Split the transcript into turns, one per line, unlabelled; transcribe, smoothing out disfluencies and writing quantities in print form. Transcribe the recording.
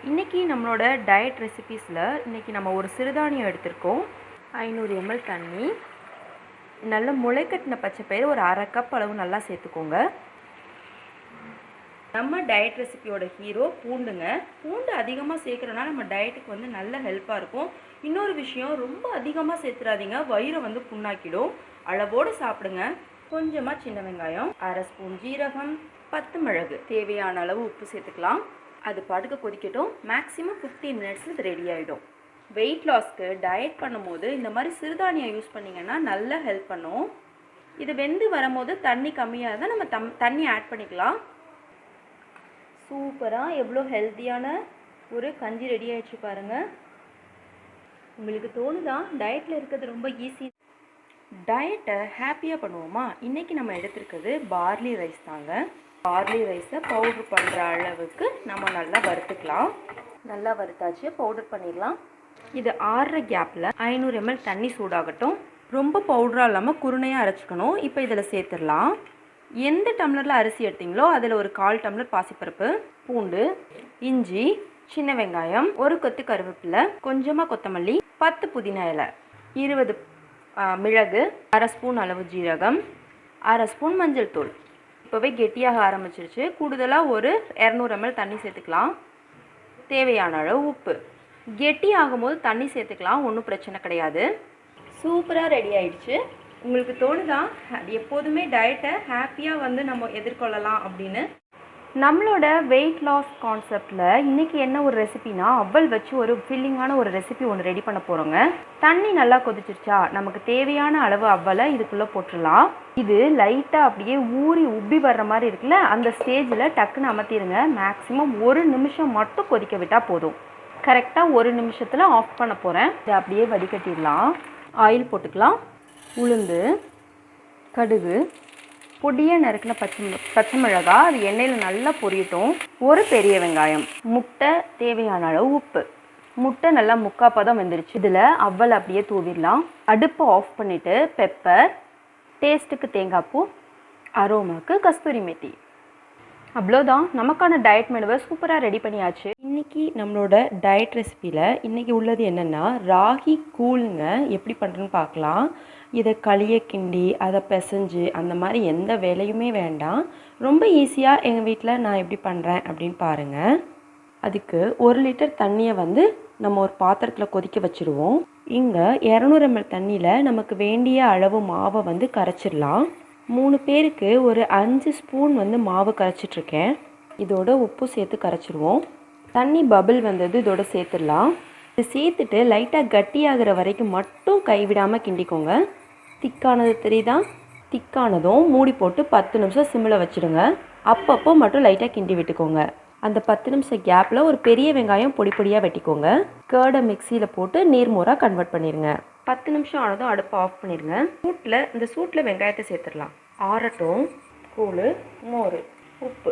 இன்றைக்கி நம்மளோட டயட் ரெசிபீஸில் இன்றைக்கி நம்ம ஒரு சிறுதானியம் எடுத்திருக்கோம். 500 ml தண்ணி, நல்ல முளைக்கட்டின பச்சைப்பயிறு ஒரு 1/2 கப் அளவு நல்லா சேர்த்துக்கோங்க. நம்ம டயட் ரெசிபியோட ஹீரோ பூண்டுங்க. பூண்டு அதிகமாக சேர்க்குறனால நம்ம டயட்டுக்கு வந்து நல்ல ஹெல்ப்பாக இருக்கும். இன்னொரு விஷயம், ரொம்ப அதிகமாக சேர்த்துறாதீங்க, வயிறை வந்து புண்ணாக்கிடும். அளவோடு சாப்பிடுங்க. கொஞ்சமாக சின்ன வெங்காயம், 1/2 ஸ்பூன் ஜீரகம், 10 மிளகு, தேவையான அளவு உப்பு சேர்த்துக்கலாம். அது பாட்டுக்கு கொதிக்கட்டும். மேக்ஸிமம் 15 மினிட்ஸில் இது ரெடி ஆகிடும். வெயிட் லாஸ்க்கு டயட் பண்ணும்போது இந்த மாதிரி சிறுதானியம் யூஸ் பண்ணிங்கன்னா நல்லா ஹெல்ப் பண்ணும். இது வெந்து வரும்போது தண்ணி கம்மியாக இருந்தால் நம்ம தண்ணி ஆட் பண்ணிக்கலாம். சூப்பராக எவ்வளோ ஹெல்த்தியான ஒரு கஞ்சி ரெடி ஆகிடுச்சு பாருங்கள். உங்களுக்கு தோணுதா டயட்டில் இருக்கிறது ரொம்ப ஈஸி? டயட்டை ஹாப்பியாக பண்ணுவோமா? இன்றைக்கி நம்ம எடுத்துருக்கிறது பார்லி ரைஸ் தாங்க. பார்லி ரைஸை பவுட்ரு பண்ணுற அளவுக்கு நம்ம நல்லா வறுத்துக்கலாம். நல்லா வறுத்தாச்சு, பவுடர் பண்ணிடலாம். இது ஆறுற கேப்பில் 500 ml தண்ணி சூடாகட்டும். ரொம்ப பவுடராக இல்லாமல் குருணையாக அரைச்சிக்கணும். இப்போ இதில் சேர்த்துடலாம். எந்த டம்ளரில் அரிசி எடுத்தீங்களோ அதில் ஒரு 1/4 டம்ளர் பாசிப்பருப்பு, பூண்டு, இஞ்சி, சின்ன வெங்காயம், ஒரு கொத்து கருவேப்பிலை, கொஞ்சமாக கொத்தமல்லி, 10 புதினா இலை, 20 மிளகு, 1/2 ஸ்பூன் அளவு ஜீரகம், 1/2 ஸ்பூன் மஞ்சள் தூள். இப்போவே கெட்டியாக ஆரம்பிச்சிருச்சு. கூடுதலாக ஒரு 200 ml தண்ணி சேர்த்துக்கலாம். தேவையான அளவு உப்பு. கெட்டி ஆகும்போது தண்ணி சேர்த்துக்கலாம், ஒன்றும் பிரச்சனை கிடையாது. சூப்பராக ரெடி ஆயிடுச்சு. உங்களுக்கு தோணுதா அது எப்போதுமே டயட்டை ஹாப்பியாக வந்து நம்ம எதிர்கொள்ளலாம் அப்படின்னு? நம்மளோட வெயிட் லாஸ் கான்செப்டில் இன்றைக்கி என்ன ஒரு ரெசிபினா, அவல் வச்சு ஒரு ஃபில்லிங்கான ஒரு ரெசிபி ஒன்று ரெடி பண்ண போகிறோங்க. தண்ணி நல்லா கொதிச்சிருச்சா, நமக்கு தேவையான அளவு அவலை இதுக்குள்ளே போட்டுடலாம். இது லைட்டாக அப்படியே ஊறி உப்பி வர்ற மாதிரி இருக்குல்ல, அந்த ஸ்டேஜில் டக்குன்னு அமர்த்திடுங்க. மேக்ஸிமம் 1 நிமிஷம் மட்டும் கொதிக்க விட்டால் போதும். கரெக்டாக 1 நிமிஷத்தில் ஆஃப் பண்ண போகிறேன். இதை அப்படியே வடிகட்டிடலாம். ஆயில் போட்டுக்கலாம். உளுந்து, கடுகு, பொடியாக நறுக்கின பச்சை மிளகா, அது எண்ணெயில் நல்லா பொரியட்டும். ஒரு பெரிய வெங்காயம், முட்டை, தேவையான அளவு உப்பு. முட்டை நல்லா முக்காப்பதம் வெந்துருச்சு. இதில் அவல் அப்படியே தூவிடலாம். அடுப்பை ஆஃப் பண்ணிவிட்டு பெப்பர், டேஸ்ட்டுக்கு தேங்காய் பூ, அரோமாவுக்கு கஸ்தூரி மேத்தி. அவ்வளோதான், நமக்கான டயட் மெனுவை சூப்பராக ரெடி பண்ணியாச்சு. இன்றைக்கி நம்மளோட டயட் ரெசிப்பியில் இன்றைக்கி உள்ளது என்னென்னா ராகி கூழுங்க. எப்படி பண்ணுறேன்னு பார்க்கலாம். இதை களியை கிண்டி அதை பிசைஞ்சு அந்த மாதிரி எந்த வேலையுமே வேண்டாம். ரொம்ப ஈஸியாக எங்கள் வீட்டில் நான் எப்படி பண்ணுறேன் அப்படின்னு பாருங்கள். அதுக்கு 1 லிட்டர் தண்ணியை வந்து நம்ம ஒரு பாத்திரத்தில் கொதிக்க வச்சுருவோம். இங்கே 200 ml தண்ணியில் நமக்கு வேண்டிய அளவு மாவை வந்து கரைச்சிடலாம். 3 பேருக்கு ஒரு 5 ஸ்பூன் வந்து மாவு கரைச்சிட்ருக்கேன். இதோட உப்பு சேர்த்து கரைச்சிடுவோம். தண்ணி பபிள் வந்தது இதோட சேர்த்துடலாம். இது சேர்த்துட்டு லைட்டாக கட்டியாகிற வரைக்கும் மட்டும் கைவிடாமல் கிண்டிக்கோங்க. திக்கானது தெரியுதா? திக்கானதும் மூடி போட்டு 10 நிமிஷம் சிம்மில் வச்சுடுங்க. அப்பப்போ மட்டும் லைட்டாக கிண்டி விட்டுக்கோங்க. அந்த 10 நிமிஷம் கேப்பில் ஒரு பெரிய வெங்காயம் பொடி பொடியாக வெட்டிக்கோங்க. கேர்டை மிக்சியில் போட்டு நீர்மோராக கன்வெர்ட் பண்ணிடுங்க. 10 நிமிஷம் ஆனதும் அடுப்பை ஆஃப் பண்ணிடுங்க. இந்த சூட்டில் வெங்காயத்தை சேர்த்துடலாம். ஆறட்டும். கூழ், மோர், உப்பு.